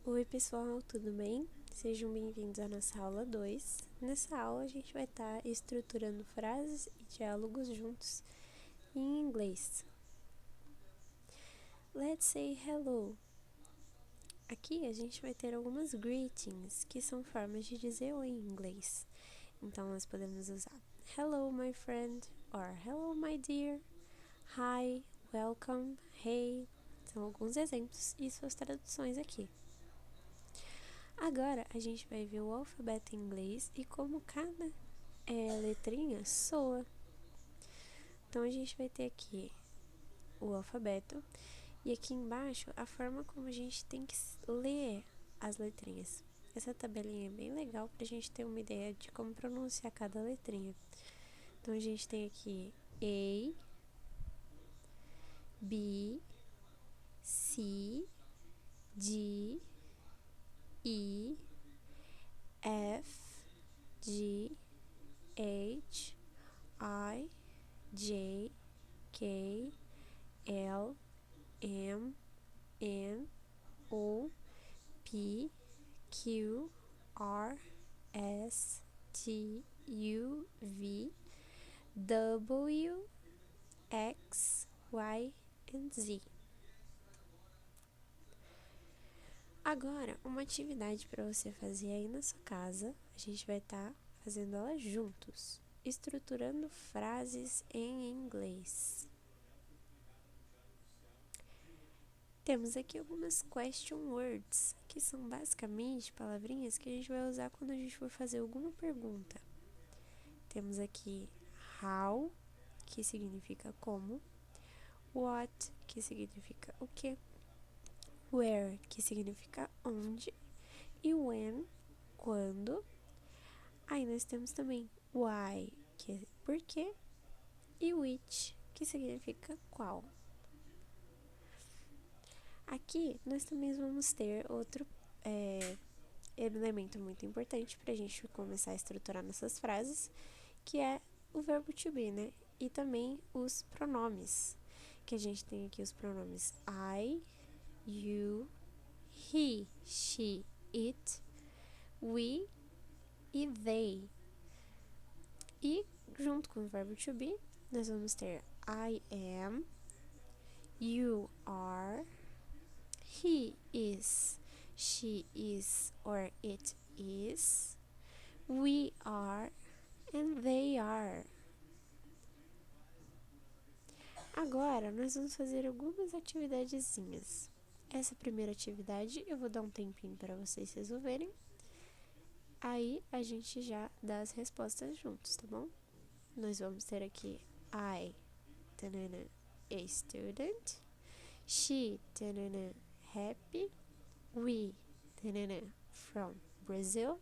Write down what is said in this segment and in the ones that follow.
Oi pessoal, tudo bem? Sejam bem-vindos à nossa aula 2. Nessa aula a gente vai estar estruturando frases e diálogos juntos em inglês. Let's say hello. Aqui a gente vai ter algumas greetings, que são formas de dizer oi em inglês. Então nós podemos usar hello my friend or hello my dear, hi, welcome, hey. São alguns exemplos e suas traduções aqui. Agora a gente vai ver o alfabeto em inglês e como cada letrinha soa. Então a gente vai ter aqui o alfabeto e aqui embaixo a forma como a gente tem que ler as letrinhas. Essa tabelinha é bem legal para a gente ter uma ideia de como pronunciar cada letrinha. Então a gente tem aqui A, B, C, D, E, F, G, H, I, J, K, L, M, N, O, P, Q, R, S, T, U, V, W, X, Y e Z. Agora, uma atividade para você fazer aí na sua casa, a gente vai estar fazendo ela juntos, estruturando frases em inglês. Temos aqui algumas question words, que são basicamente palavrinhas que a gente vai usar quando a gente for fazer alguma pergunta. Temos aqui how, que significa como, what, que significa o que, where, que significa onde, e when, quando. Aí nós temos também why, que é por quê, e which, que significa qual. Aqui nós também vamos ter outro elemento muito importante para a gente começar a estruturar nossas frases, que é o verbo to be, né? E também os pronomes, que a gente tem aqui os pronomes I, you, he, she, it, we e they. E junto com o verbo to be, nós vamos ter I am, you are, he is, she is or it is, we are and they are. Agora, nós vamos fazer algumas atividadezinhas. Essa primeira atividade eu vou dar um tempinho para vocês resolverem. Aí a gente já dá as respostas juntos, tá bom? Nós vamos ter aqui I, tanana, a student, she, tanana, happy, we, tanana, from Brazil,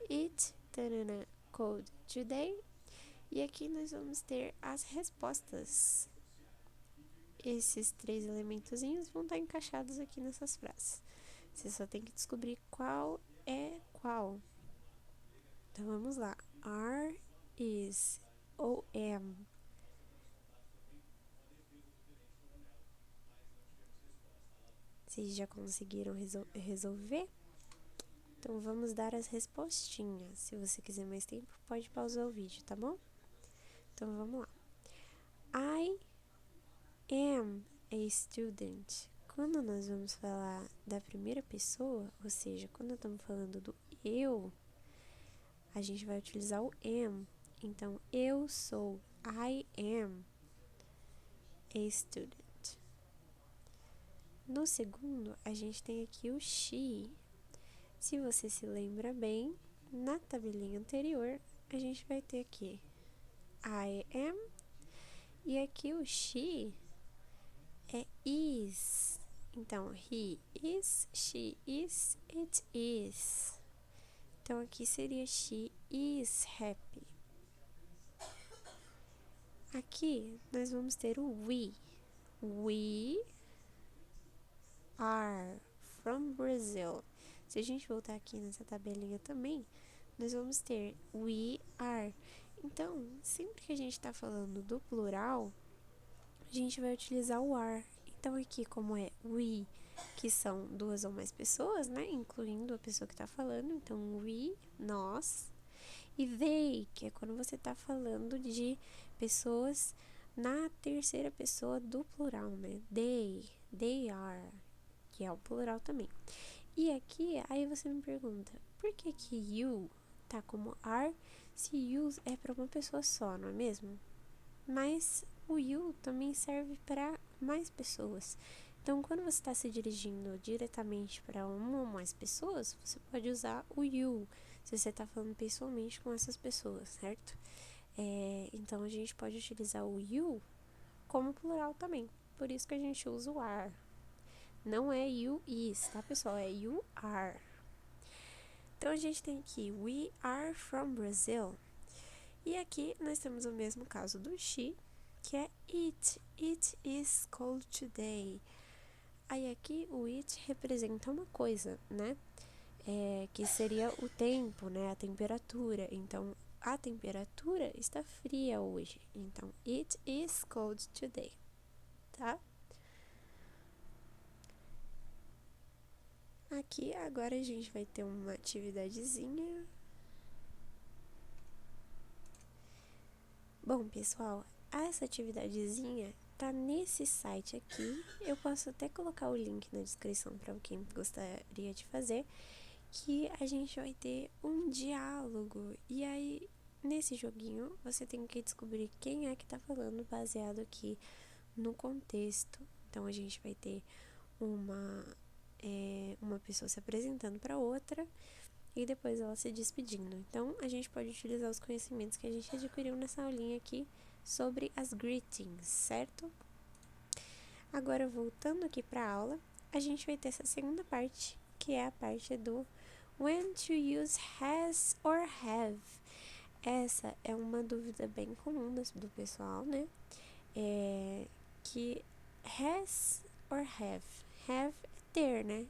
it, tanana, cold today. E aqui nós vamos ter as respostas. Esses 3 elementozinhos vão estar encaixados aqui nessas frases. Você só tem que descobrir qual é qual. Então vamos lá. Are, is ou am. Vocês já conseguiram resolver? Então vamos dar as respostinhas. Se você quiser mais tempo, pode pausar o vídeo, tá bom? Então vamos lá. I am a student. Quando nós vamos falar da primeira pessoa, ou seja, quando estamos falando do eu, a gente vai utilizar o am. Então, eu sou, I am a student. No segundo, a gente tem aqui o she. Se você se lembra bem, na tabelinha anterior, a gente vai ter aqui I am. E aqui o she é is. Então, he is, she is, it is. Então, aqui seria she is happy. Aqui, nós vamos ter o we. We are from Brazil. Se a gente voltar aqui nessa tabelinha também, nós vamos ter we are. Então, sempre que a gente está falando do plural, a gente vai utilizar o are. Então, aqui, como é we que são duas ou mais pessoas, né? Incluindo a pessoa que tá falando. Então, we, nós. E they, que é quando você tá falando de pessoas na terceira pessoa do plural, né? They are, que é o plural também. E aqui, aí você me pergunta, por que que you tá como are se you é para uma pessoa só, não é mesmo? Mas o you também serve para mais pessoas. Então, quando você está se dirigindo diretamente para uma ou mais pessoas, você pode usar o you, se você está falando pessoalmente com essas pessoas, certo? Então, a gente pode utilizar o you como plural também. Por isso que a gente usa o are. Não é you is, tá, pessoal? É you are. Então, a gente tem aqui, we are from Brazil. E aqui nós temos o mesmo caso do she, que é it. It is cold today. Aí aqui o it representa uma coisa, né? Que seria o tempo, né? A temperatura. Então, a temperatura está fria hoje. Então, it is cold today, tá? Aqui agora a gente vai ter uma atividadezinha. Bom, pessoal, essa atividadezinha tá nesse site aqui. Eu posso até colocar o link na descrição para quem gostaria de fazer, que a gente vai ter um diálogo. E aí, nesse joguinho, você tem que descobrir quem é que tá falando baseado aqui no contexto. Então, a gente vai ter uma pessoa se apresentando para outra e depois ela se despedindo. Então, a gente pode utilizar os conhecimentos que a gente adquiriu nessa aulinha aqui sobre as greetings, certo? Agora, voltando aqui para a aula, a gente vai ter essa segunda parte, que é a parte do when to use has or have. Essa é uma dúvida bem comum do pessoal, né? Que has or have. Have é ter, né?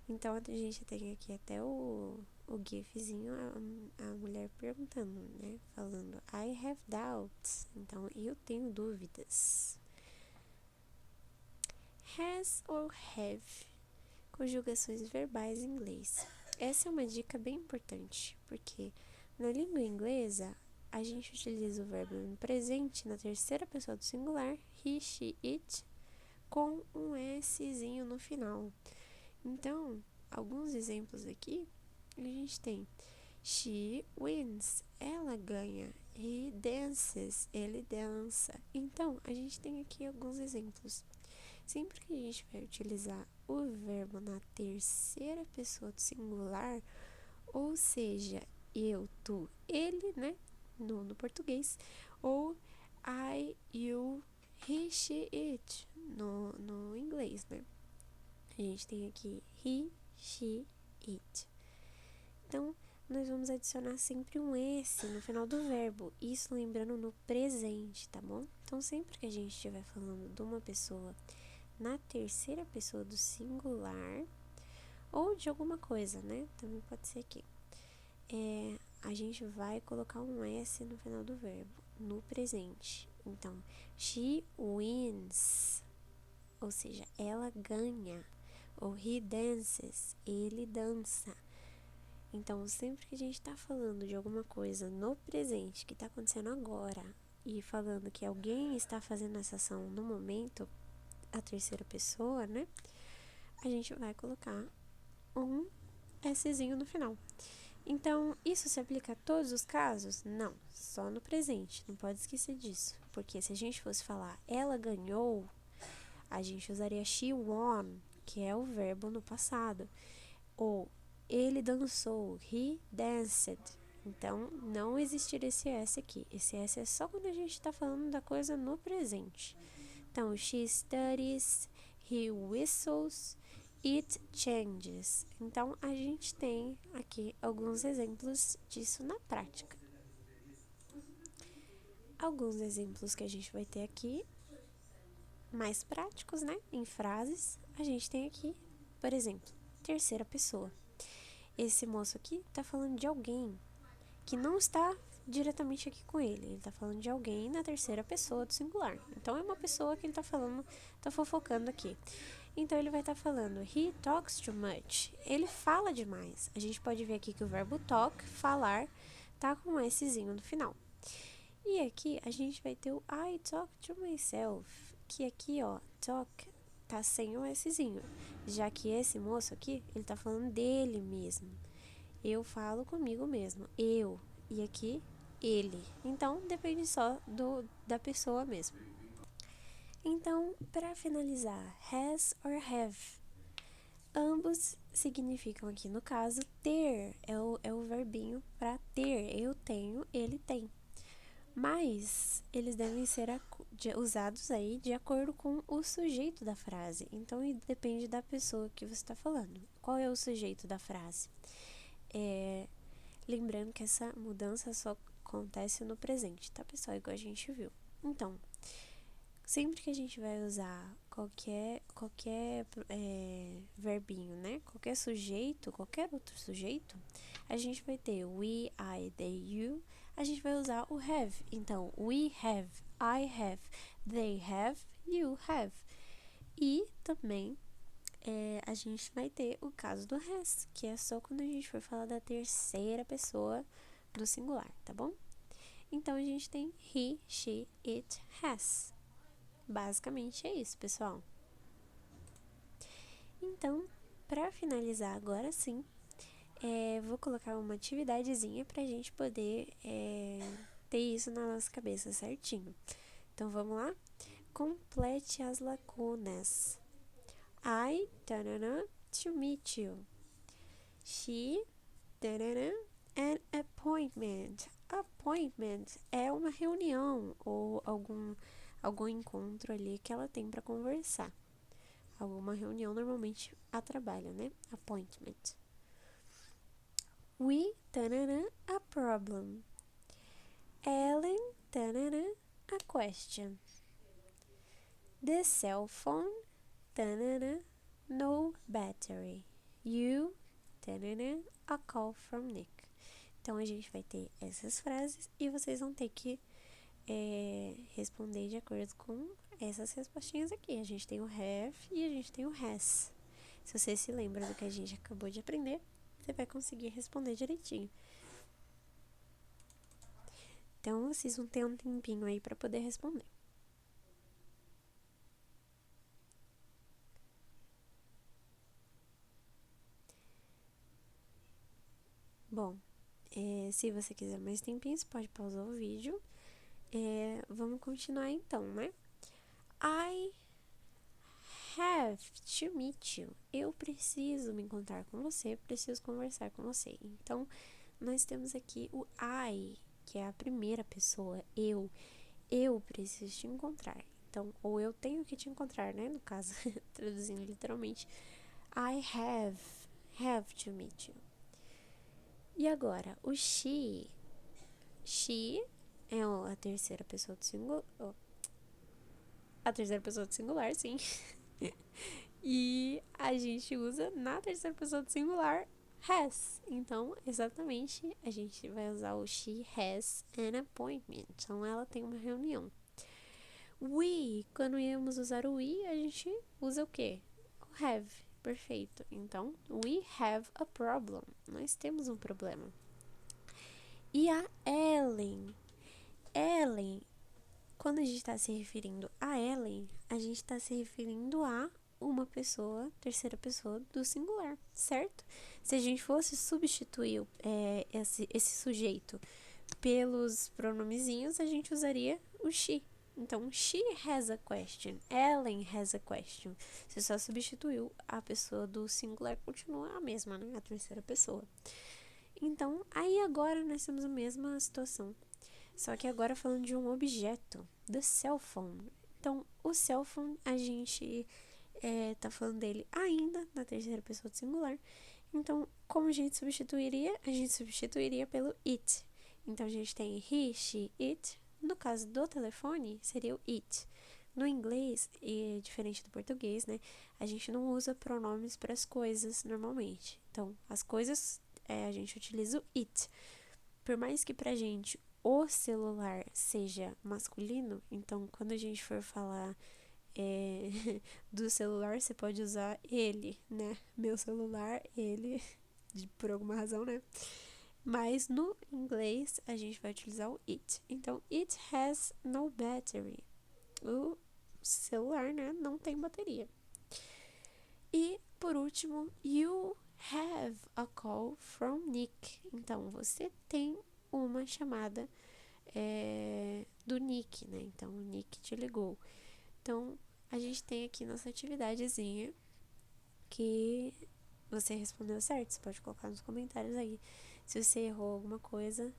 Então, a gente tem aqui até o gifzinho, a mulher perguntando, né? Falando, I have doubts. Então, eu tenho dúvidas. Has or have, conjugações verbais em inglês. Essa é uma dica bem importante, porque na língua inglesa, a gente utiliza o verbo no presente na terceira pessoa do singular, he, she, it, com um Szinho no final. Então, alguns exemplos aqui, a gente tem she wins, ela ganha. He dances, ele dança. Então, a gente tem aqui alguns exemplos. Sempre que a gente vai utilizar o verbo na terceira pessoa do singular, ou seja, eu, tu, ele, né, no português, ou I, you, he, she, it, no inglês, né. A gente tem aqui he, she, it. Então, nós vamos adicionar sempre um S no final do verbo, isso lembrando no presente, tá bom? Então, sempre que a gente estiver falando de uma pessoa na terceira pessoa do singular, ou de alguma coisa, né? Também pode ser aqui. A gente vai colocar um S no final do verbo, no presente. Então, she wins, ou seja, ela ganha. Ou he dances, ele dança. Então, sempre que a gente está falando de alguma coisa no presente, que está acontecendo agora, e falando que alguém está fazendo essa ação no momento, a terceira pessoa, né? A gente vai colocar um Szinho no final. Então, isso se aplica a todos os casos? Não, só no presente, não pode esquecer disso. Porque se a gente fosse falar ela ganhou, a gente usaria she won, que é o verbo no passado. Ou ele dançou, he danced. Então, não existiria esse S aqui. Esse S é só quando a gente está falando da coisa no presente. Então, she studies, he whistles, it changes. Então, a gente tem aqui alguns exemplos disso na prática. Alguns exemplos que a gente vai ter aqui, mais práticos, né? Em frases, a gente tem aqui, por exemplo, terceira pessoa. Esse moço aqui tá falando de alguém que não está diretamente aqui com ele. Ele tá falando de alguém na terceira pessoa do singular. Então, é uma pessoa que ele tá falando, tá fofocando aqui. Então, ele vai estar falando, he talks too much. Ele fala demais. A gente pode ver aqui que o verbo talk, falar, tá com um Szinho no final. E aqui, a gente vai ter o I talk to myself, que aqui, ó, talk tá sem o Szinho. Já que esse moço aqui, ele tá falando dele mesmo. Eu falo comigo mesmo, eu. E aqui, ele. Então, depende só da pessoa mesmo. Então, para finalizar, has or have. Ambos significam aqui, no caso, ter. É o verbinho para ter. Eu tenho, ele tem. Mas eles devem ser usados aí de acordo com o sujeito da frase. Então, depende da pessoa que você está falando. Qual é o sujeito da frase? Lembrando que essa mudança só acontece no presente, tá, pessoal? Igual a gente viu. Então, sempre que a gente vai usar qualquer verbinho, né? Qualquer sujeito, qualquer outro sujeito, a gente vai ter we, I, they, you. A gente vai usar o have. Então, we have, I have, they have, you have. E também a gente vai ter o caso do has, que é só quando a gente for falar da terceira pessoa do singular, tá bom? Então, a gente tem he, she, it, has. Basicamente é isso, pessoal. Então, para finalizar agora sim, vou colocar uma atividadezinha pra gente poder ter isso na nossa cabeça certinho. Então, vamos lá? Complete as lacunas. I, tarará, to meet you. She, tarará, an appointment. Appointment é uma reunião ou algum encontro ali que ela tem para conversar. Alguma reunião, normalmente a trabalho, né? Appointment. We, tarará, a problem. Ellen, tarará, a question. The cell phone, tarará, no battery. You, tarará, a call from Nick. Então, a gente vai ter essas frases e vocês vão ter que responder de acordo com essas respostinhas aqui. A gente tem o have e a gente tem o has. Se você se lembra do que a gente acabou de aprender, você vai conseguir responder direitinho. Então, vocês vão ter um tempinho aí para poder responder. Bom, se você quiser mais tempinho, você pode pausar o vídeo. Vamos continuar então, né? I have to meet you. Eu preciso me encontrar com você, preciso conversar com você. Então, nós temos aqui o I, que é a primeira pessoa, eu. Eu preciso te encontrar. Então, ou eu tenho que te encontrar, né? No caso, traduzindo literalmente. I have to meet you. E agora, o she. She é a terceira pessoa do singular. A terceira pessoa do singular, sim. E a gente usa na terceira pessoa do singular has. Então, exatamente, a gente vai usar o she has an appointment. Então, ela tem uma reunião. We, quando íamos usar o we, a gente usa o quê? O have. Perfeito. Então, we have a problem. Nós temos um problema. E a Ellen. Ellen, quando a gente está se referindo a Ellen, a gente está se referindo a uma pessoa, terceira pessoa do singular, certo? Se a gente fosse substituir esse sujeito pelos pronomezinhos, a gente usaria o she. Então, she has a question. Ellen has a question. Você só substituiu a pessoa do singular, continua a mesma, né? A terceira pessoa. Então, aí agora nós temos a mesma situação. Só que agora falando de um objeto, the cell phone. Então, o cell phone, a gente tá falando dele ainda na terceira pessoa do singular. Então, como a gente substituiria? A gente substituiria pelo it. Então, a gente tem he, she, it. No caso do telefone, seria o it. No inglês, e diferente do português, né? A gente não usa pronomes para as coisas normalmente. Então, as coisas, a gente utiliza o it. Por mais que pra gente o celular seja masculino, então quando a gente for falar do celular, você pode usar ele, né? Meu celular, ele, por alguma razão, né? Mas no inglês a gente vai utilizar o it. Então, it has no battery. O celular, né, não tem bateria. E por último, you have a call from Nick. Então, você tem uma chamada do Nick, né? Então, o Nick te ligou. Então, a gente tem aqui nossa atividadezinha que você respondeu certo. Você pode colocar nos comentários aí se você errou alguma coisa.